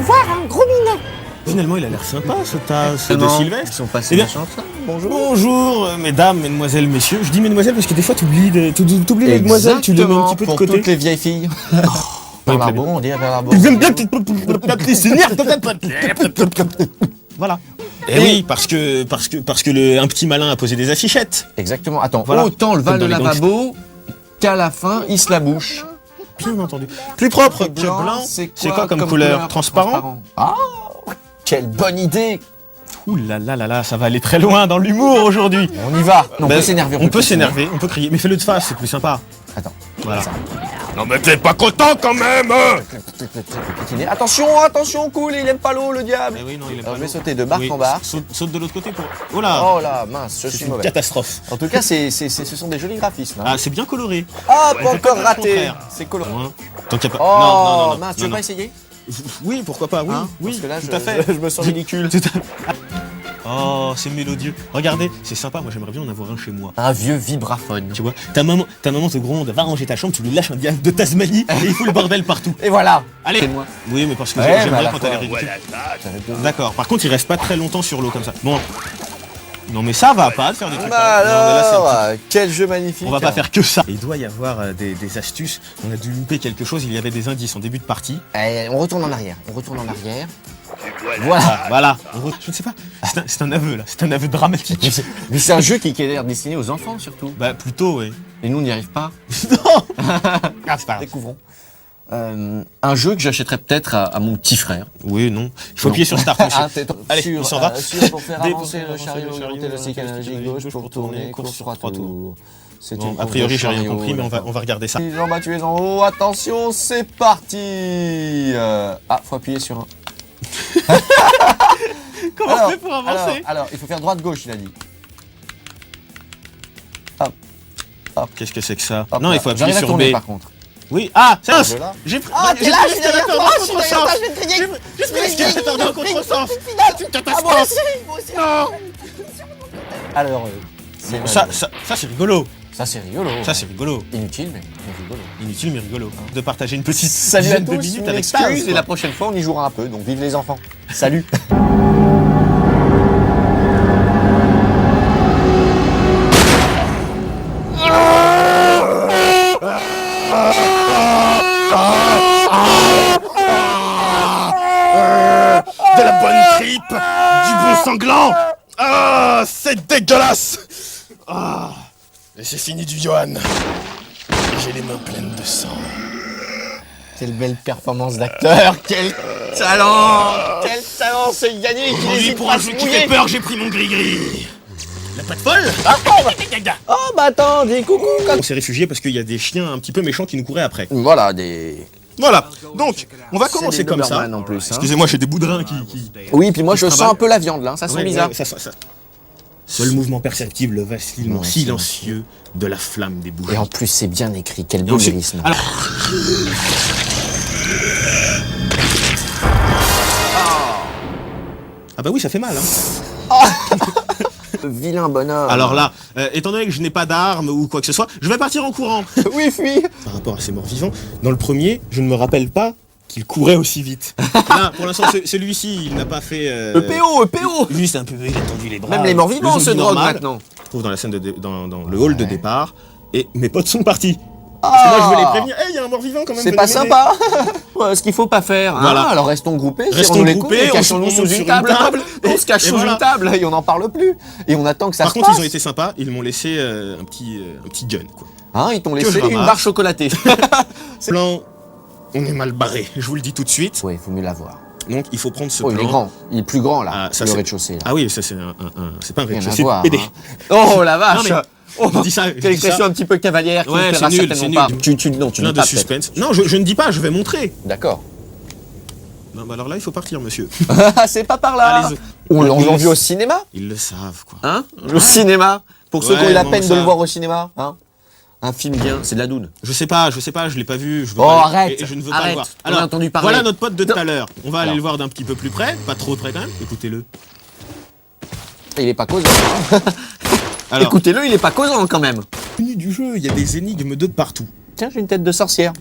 revoir, hein, gros minet. Finalement, il a l'air sympa, ce tasse de Sylvestre. Ils sont passés bien. méchants, ça. Bonjour. Bonjour, mesdames, mesdemoiselles, messieurs. Je dis mesdemoiselles parce que des fois, t'oublies les demoiselles, tu les mets un petit peu de pour côté. toutes les vieilles filles. Bernard Bon, on dit à Bernard Bon. J'aime bien Voilà. Et oui, parce que un petit malin a posé des affichettes. Exactement. Attends, Voilà. autant le Comme va dans le les lavabo qu'à la fin, il se la bouche. Bien entendu. Plus propre que blanc. C'est quoi comme couleur? Transparent. Ah, quelle bonne idée. Ouh là là là là, ça va aller très loin dans l'humour aujourd'hui. On y va. On Ben, peut s'énerver. On peut s'énerver, on peut crier, mais fais-le de face, c'est plus sympa. Attends. Voilà. Ça. Non mais t'es pas content quand même. Attention, attention, cool, il aime pas l'eau, le diable. Mais oui, non, il est Alors, pas je vais lourd. sauter de barque Oui, en barque. Saute de l'autre côté pour. Oh là. Oh là, mince, je C'est suis une mauvais. catastrophe. En tout cas, ce sont des jolis graphismes. Hein. Ah, c'est bien coloré. Ah, Ouais, pas c'est encore pas le raté. contraire. C'est coloré. Loin. Tant qu'il y a pas. Oh, non, mince, tu veux pas essayer? Oui, pourquoi pas, oui, Hein oui, Parce que là, tout à fait. je me sens ridicule. Tout à- Oh, c'est mélodieux. Regardez, c'est sympa, moi j'aimerais bien en avoir un chez moi. Un vieux vibraphone. Tu vois, ta maman te gronde, va ranger ta chambre, tu lui lâches un diable de Tasmanie et il fout le bordel partout. Et voilà. Allez. C'est moi. Oui, mais parce que Ouais, j'aime mais à bien la quand fois, elle est ridicule. J'avais besoin. D'accord, par contre, il reste pas très longtemps sur l'eau comme ça. Bon. Non, mais ça va pas de faire des trucs. Bah comme- non, mais là, c'est un petit- alors, quel jeu magnifique. On va pas faire que ça. Il doit y avoir des astuces. On a dû louper quelque chose. Il y avait des indices en début de partie. Allez, on retourne en arrière. Voilà. Ah, voilà. Je ne sais pas. C'est un aveu là. C'est un aveu dramatique. Mais c'est un jeu qui a l'air destiné aux enfants surtout. Bah plutôt, oui. Et nous, on n'y arrive pas. Non. Ah, c'est pas grave. Découvrons. Un jeu que j'achèterais peut-être à mon petit frère. Oui, non. Il faut Non. appuyer sur Start, monsieur. Ah, t'es Allez, sûr, il s'en va. sûr pour faire Dé- avancer le chariot, augmenter le cycle analogique gauche pour tourner, course sur 3 tours. C'est Bon, une a course priori, de j'ai rien chariot, compris, mais on d'accord. va regarder ça. Jean tu es en haut, attention, c'est parti. Faut appuyer sur un. Comment on fait pour avancer? Alors, il faut faire droite-gauche, il a dit. Qu'est-ce que c'est que ça? Hop Non, là. il faut appuyer J'arrive à sur tourner, B. par contre. Oui. Ah, ça. Je là. J'ai pris. Ah, t'es là, je suis derrière toi, je suis derrière toi, je vais te griller. J'ai pris l'escalator dans le contresens. C'est une Ah, moi catastrophe. aussi. Non. Alors, c'est Ça, c'est rigolo. ça c'est rigolo. Ça, c'est rigolo. Inutile, mais rigolo. Inutile mais rigolo. De partager une petite Salut à dizaine de tous, minutes une avec excuse, Taz, et quoi. la prochaine fois on y jouera un peu, donc vive les enfants. Salut. De la bonne tripe, du bon sanglant. Ah, c'est dégueulasse. Ah, et c'est fini du Johan. J'ai les mains pleines de sang. Quelle belle performance d'acteur, quel talent ce Yannick, il Oui, hésite pour pas un à se jeu qui mouiller. fait peur, j'ai pris mon gris-gris. La patte folle. Oh bah attends, dis coucou quand... On s'est réfugié parce qu'il y a des chiens un petit peu méchants qui nous couraient après. Voilà, des... Voilà, donc on va C'est commencer des comme ça. Doberman en plus, hein. Excusez-moi, j'ai des boudrins qui... Oui, puis moi je travaille. sens un peu la viande là, ça sent Ouais, bizarre. ouais, ça. Seul mouvement perceptible, vacilement Ouais, silencieux de la flamme des bougies. Et en plus c'est bien écrit, quel beau Donc, c'est- lyrisme. Alors, ah bah oui, ça fait mal. Hein. Vilain bonhomme. Alors là, étant donné que je n'ai pas d'armes ou quoi que ce soit, je vais partir en courant. oui, fuis. Par rapport à ces morts vivants, dans le premier, je ne me rappelle pas qu'il courait aussi vite. Là, pour l'instant, celui-ci, il n'a pas fait... EPO. Lui, c'est un peu... Il a tendu les bras. Même les morts vivants Le se zombie droguent normal. maintenant. Je trouve dans la scène dans le hall de départ, et mes potes sont partis. Parce que moi, je veux les prévenir. Hey, il y a un mort vivant quand même. C'est venez pas m'aider. sympa. Ouais, ce qu'il faut pas faire. Hein. Voilà. Alors restons groupés, Restons serrons-nous les groupés, coudes et on cachons-nous se sous monte une sur une table. table, On se cache et sous voilà. une table et on n'en parle plus. Et on attend que ça Par se contre, passe. ils ont été sympas, ils m'ont laissé un petit gun, quoi. Hein, ils t'ont je laissé une ramasse. barre chocolatée. Plan, on est mal barré, je vous le dis tout de suite. Ouais, il faut mieux l'avoir. Donc, il faut prendre ce Oh, plan. il est grand. Il est plus grand là, Ah, ça, le c'est- rez-de-chaussée. Là. Ah oui, ça c'est c'est pas un Rien à rez-de-chaussée voir. PD. Hein. Oh la vache. Non, mais- Oh, je dis ça, je quelle dis ça. expression un petit peu cavalière qui Ouais, ne plaira c'est nul, certainement c'est pas. nul. Non, tu Plein dis de pas peut-être. suspense. Non, je ne dis pas, je vais montrer. D'accord. Non, bah alors là, il faut partir, monsieur. C'est pas par là. Allez, On l'a vu au cinéma. Ils le savent, quoi. Hein, au cinéma. Pour ceux qui ont eu la non, peine mais de le ça- voir au cinéma. Hein. Un film bien, c'est de la doune. Je sais pas, je l'ai pas vu. Je veux Oh, pas- arrête, et je ne veux pas arrête. le voir. On a entendu parler. Voilà notre pote de tout Non. à l'heure. On va aller Alors. le voir d'un petit peu plus près, pas trop près quand même. Écoutez-le. Il est pas causant. Alors, Écoutez-le, il est pas causant quand même. menu du jeu, il y a des énigmes de partout. Tiens, j'ai une tête de sorcière.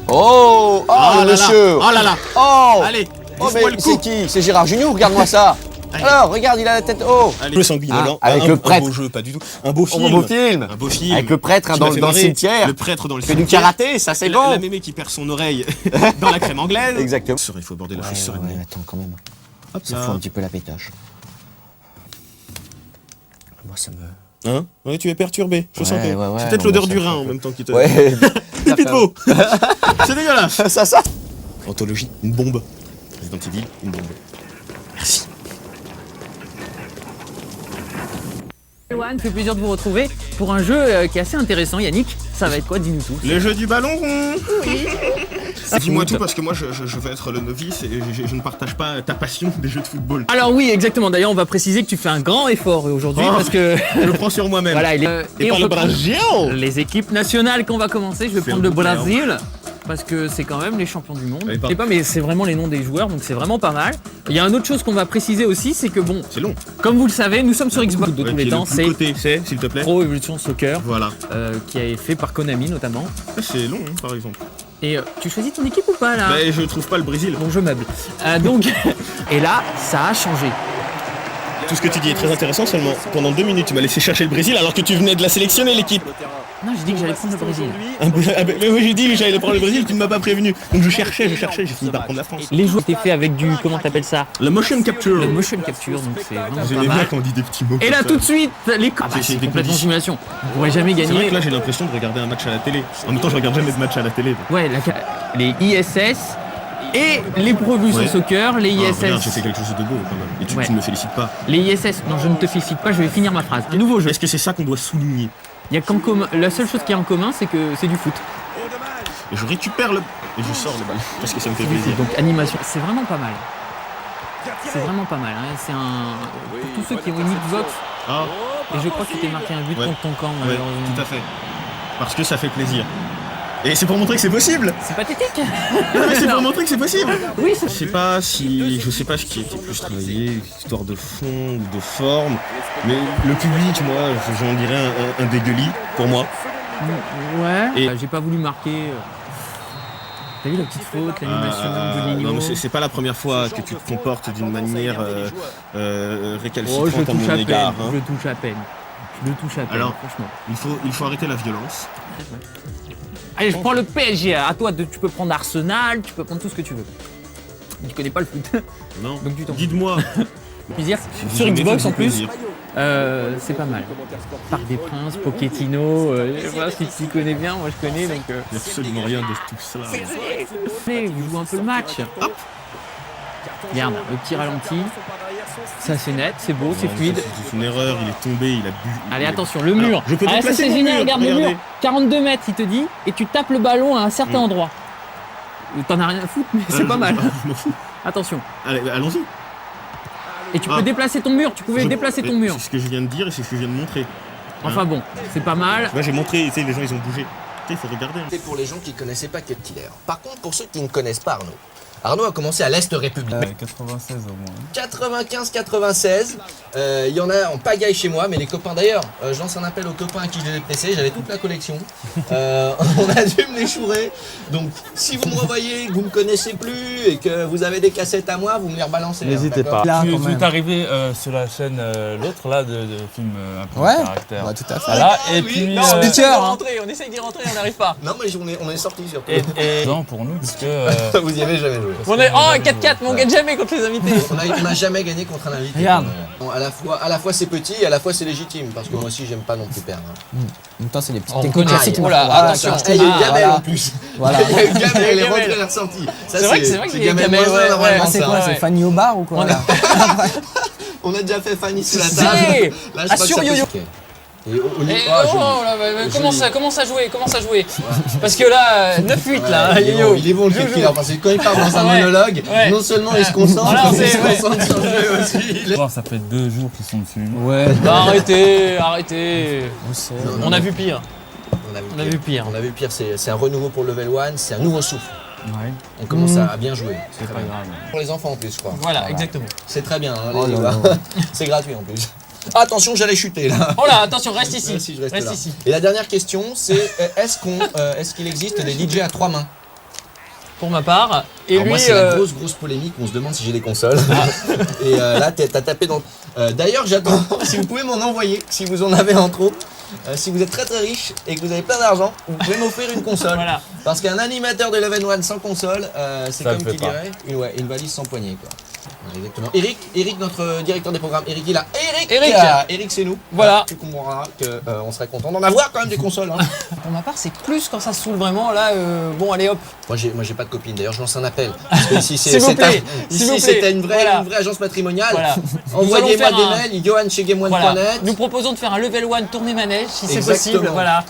Oh, Ah le là là. monsieur. Oh là là. Oh. Allez, Oh, mais Bouffe-moi le c'est coup. qui? C'est Gérard Jugnot, regarde-moi ça. Allez. Alors, regarde, il a la tête haut. Allez, le sanguinolent. avec le prêtre. Un beau jeu, pas du tout. Un beau film. Un beau film. Un beau film. Avec le prêtre hein, Qui dans, m'a fait dans le marrer. cimetière. Le prêtre dans le Il fait du cimetière. karaté, ça c'est La bon. mémé qui perd son oreille dans la crème anglaise. Exactement. Il faut aborder la Ouais, chaussure. ouais, attends quand même. Hop Ça là. fout un petit peu la pétoche. Moi ça me... Hein? Ouais, tu es perturbé. Je sens que ouais, ouais, c'est peut-être non, l'odeur mais du ça rein fait en un même temps qui te. Ouais. Pipi de veau. C'est dégueulasse. ça. Anthologie, une bombe. Resident Evil, une bombe. Merci. Ça fait plaisir de vous retrouver pour un jeu qui est assez intéressant. Yannick, ça va être quoi? Dis-nous tout. Le jeu du ballon rond. Oui. Dis-moi tout parce que moi je vais être le novice et je ne partage pas ta passion des jeux de football. Alors oui, exactement. D'ailleurs, on va préciser que tu fais un grand effort aujourd'hui Oh. parce que Je le prends sur moi-même. voilà, Et et par on le peut prendre Brésil. les équipes nationales qu'on va commencer. Je vais Fais prendre un le bouclier, hein. Brésil parce que c'est quand même les champions du monde. Allez, Je sais pas, mais c'est vraiment les noms des joueurs, donc c'est vraiment pas mal. Il y a une autre chose qu'on va préciser aussi, c'est que bon, C'est long. comme vous le savez, nous sommes sur Xbox de tous les temps. C'est côté, c'est s'il te plaît. Pro Evolution Soccer, Voilà. qui est fait par Konami notamment. C'est long, hein, par exemple. Et tu choisis ton équipe ou pas là? Mais je trouve pas le Brésil. Bon, je meuble. Donc, et là, ça a changé. Tout ce que tu dis est très intéressant, seulement pendant 2 minutes tu m'as laissé chercher le Brésil alors que tu venais de la sélectionner l'équipe. Non, j'ai dit que j'allais prendre le Brésil. Mais oui, j'ai dit que j'allais prendre le Brésil, tu ne m'as pas prévenu. Donc je cherchais, j'ai fini par prendre la France. Les joueurs étaient faits avec du, comment t'appelles ça? Le motion capture. Le motion capture, donc c'est vraiment pas J'aimais bien mal. quand on dit des petits mots. Et comme là, ça. tout de suite, les J'ai c'est des complètement petits- simulation. Vous pourrez jamais C'est vrai gagner. que là j'ai l'impression de regarder un match à la télé. En même temps je regarde jamais de match à la télé. donc. Ouais, les ISS et les Pro Evolution Ouais. Soccer, les Ah, regarde, j'ai ISS. fait quelque chose de beau quand même. Et tu Ouais. ne me félicites pas. Les ISS, non, je ne te félicite pas, je vais finir ma phrase. Nouveau jeu. Est-ce que c'est ça qu'on doit souligner? Il y a qu'en commun, la seule chose qui est en commun, c'est que c'est du foot. Et je récupère le. Et je sors le ballon. Parce que ça me fait plaisir. Donc animation, c'est vraiment pas mal. C'est vraiment pas mal. Hein. C'est un pour tous ceux qui ont une Xbox. Ah, Et je crois que tu t'es marqué un but Ouais. contre ton camp, ouais, malheureusement. tout à fait. Parce que ça fait plaisir. Et c'est pour montrer que c'est possible. C'est pathétique. Non, mais c'est pour montrer que c'est possible. Oui, c'est Je sais pas ce qui était plus travaillé, histoire de fond ou de forme, mais le public, moi, j'en dirais un dégueulis pour moi. Ouais. Et- J'ai pas voulu marquer. T'as vu la petite faute, l'animation de Nino. non, mais c'est pas la première fois que tu te comportes d'une manière Oh, je récalcitrante à touche mon à égard. peine. hein. Je touche à peine. Je le touche à peine, Alors- franchement. Il faut arrêter la violence. Allez, je prends le PSG. À toi, tu peux prendre Arsenal, tu peux prendre tout ce que tu veux. Tu connais pas le foot. Non. Donc tu t'en fous. Guide-moi. Plaisir. vous Sur aimez, Xbox faites-vous en plus. plaisir. C'est pas mal. Parc des Princes, Pochettino, je sais pas si tu connais bien, moi je connais donc. Il n'y a absolument rien de tout ça. Allez, vous jouez un peu le match. Regarde, le petit ralenti. Ça c'est net, c'est beau, c'est Non, fluide. C'est une erreur, il est tombé, il a bu. Allez, attention, le mur. je peux Ah, ça déplacer c'est mon génial, mur, regarde le regardez. mur. 42 mètres, il te dit, et tu tapes le ballon à un certain endroit. T'en as rien à foutre, mais c'est pas mal. Je m'en fous. Attention. Allez, allons-y. Et tu Ah. peux déplacer ton mur, tu pouvais Je- déplacer ton mais mur. C'est ce que je viens de dire et c'est ce que je viens de montrer. Enfin bon, c'est pas mal. Moi j'ai montré, tu sais, les gens ils ont bougé. Tu sais, il faut regarder. hein. C'est pour les gens qui ne connaissaient pas Ket Killer. Par contre, pour ceux qui ne connaissent pas Arnaud, Arnaud a commencé à l'Est républicain. 96 au moins. 95-96, il y en a en pagaille chez moi, mais les copains d'ailleurs, je lance un appel aux copains à qui je l'ai pressé, j'avais toute la collection. On a dû me les chourer. Donc si vous me revoyez, que vous ne me connaissez plus et que vous avez des cassettes à moi, vous me les rebalancez. N'hésitez d'accord pas. Là, Tu quand même. es arrivé sur la chaîne l'autre là de films un peu Ouais, de caractère. bah, tout à fait. Voilà, Ah, et oui. puis Non, On essaye Speaker, d'y hein. rentrer, on essaye d'y rentrer, on n'arrive pas. Non mais on est sortis surtout. non pour nous parce que Vous y avez jamais joué. On est oh 4-4, mais on gagne jamais contre les invités. On n'a jamais gagné contre un invité. Regarde. Bon, à la fois c'est petit et à la fois c'est légitime, parce que moi aussi j'aime pas non plus perdre. hein. En même temps, c'est des petites On techniques connaît. classiques. Oh là, Voilà, attention. ça, Et il y a eu Ah, Gamel voilà. en plus. Voilà. Il y a eu Gamel, Il y les a eu rentrées Gamel. les ressentis. Ça, C'est vrai que c'est Gamel Gamel, moins un, ouais, normalement, ouais, C'est ça. quoi, ouais. c'est Fanny au bar ou quoi On a- là On a déjà fait Fanny sous la Si. table. Là, je Ah, crois que sur ça peut yo-yo. se- Ok. Et au niveau. Eh, Ah, oh, joli. là, bah, Joli. commence à jouer. Parce que là, 9-8 là, Ouais, il est yo-yo. bon, il est bon le Joue, Killer, parce que quand il parle dans un Ouais. monologue, Ouais. non seulement il se concentre, Alors, mais il c'est- se ouais. concentre sur le jeu aussi. bon, ça fait 2 jours qu'ils sont dessus. Ouais, Non, arrêtez. on sait. Non, On a vu pire. On a vu pire. On a vu pire, c'est un renouveau pour Level 1, c'est un nouveau souffle. Ouais, On commence à bien jouer. c'est pas grave. Pour les enfants en plus, je crois. Voilà, exactement. C'est très bien, hein, Oh allez, là voir. C'est gratuit en plus. Attention, j'allais chuter là. Oh là, attention, reste ici. Si, je reste Reste là. ici. Et la dernière question, c'est est-ce qu'il existe des DJ à 3 mains? pour ma part. Et Alors lui, moi, c'est la grosse polémique. On se demande si j'ai des consoles. Et là, t'as tapé dans. D'ailleurs, j'attends. Si vous pouvez m'en envoyer, si vous en avez en trop. Si vous êtes très riche et que vous avez plein d'argent, vous pouvez m'offrir une console. Voilà. Parce qu'un animateur de Eleven One sans console, c'est Ça comme le qui fait pas. dirait une valise sans poignée. Quoi. Voilà, exactement. Eric, notre directeur des programmes, Eric il est là. Eric, c'est nous. Voilà. Tu comprendras qu'on serait content d'en avoir quand même des consoles. Hein. pour ma part, c'est plus quand ça se saoule vraiment. Là, bon, allez hop. Moi j'ai pas de copine. D'ailleurs, je lance un appel. Parce que ici S'il vous plaît, s'il vous plaît. c'était une vraie Voilà. agence matrimoniale. Voilà. Envoyez-moi Nous allons des faire mails. Johan chez GameOne.net. Voilà. Nous proposons de faire un level 1 tournée manège si c'est Exactement. possible. Voilà.